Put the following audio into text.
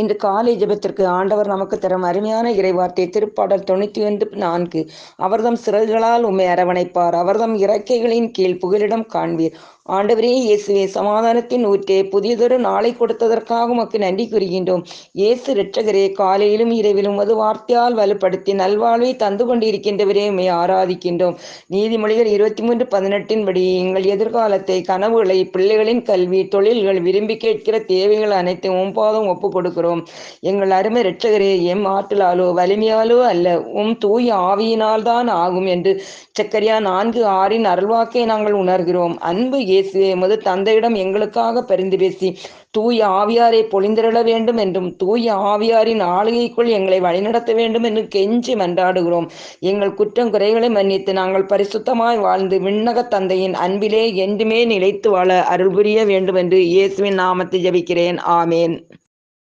இன்று காலை ஜெபத்திற்கு ஆண்டவர் நமக்கு தரும் அருமையான இறைவார்த்தை திருப்பாடல் 91:4. அவர்தம் சிறகுகளால் உம்மை அரவணைப்பார், அவர்தம் இறக்கைகளின் கீழ் புகலிடம் காண்பீர். ஆண்டவரே இயேசுவே, சமாதானத்தின் ஊற்றே, புதியதொரு நாளை கொடுத்ததற்காக உமக்கு நன்றி கூறுகின்றோம். இயேசு இரட்சகரே, காலையிலும் இரவிலும் அது வார்த்தையால் வலுப்படுத்தி நல்வாழ்வை தந்து கொண்டிருக்கின்றவரே, உம்மை ஆராதிக்கின்றோம். நீதிமொழிகள் 23:18 படி எங்கள் எதிர்காலத்தை, கனவுகளை, பிள்ளைகளின் கல்வி, தொழில்கள், விரும்பி கேட்கிற தேவைகள் அனைத்தையும் உம்பாதம் ஒப்பு கொடுக்கிறோம். எங்கள் அருமை இரட்சகரே, எம் ஆற்றலாலோ வலிமையாலோ அல்ல, உம் தூய ஆவியினால் தான் ஆகும் என்று செக்கரியா 4:6 அருள்வாக்கை நாங்கள் உணர்கிறோம். அன்பு இயேசுவே, உமது தந்தையிடம் எங்களுக்காக பரிந்து பேசி தூய ஆவியாரை பொழிந்திரள வேண்டும் என்றும் தூய ஆவியாரின் ஆளுகைக்குள் எங்களை வழிநடத்த வேண்டும் என்று கெஞ்சி மன்றாடுகிறோம். எங்கள் குற்றம் குறைகளை மன்னித்து நாங்கள் பரிசுத்தமாய் வாழ்ந்து விண்ணக தந்தையின் அன்பிலே என்றுமே நிலைத்து வாழ அருள் புரிய வேண்டும் என்று இயேசுவின் நாமத்தில் ஜெபிக்கிறேன். ஆமேன்.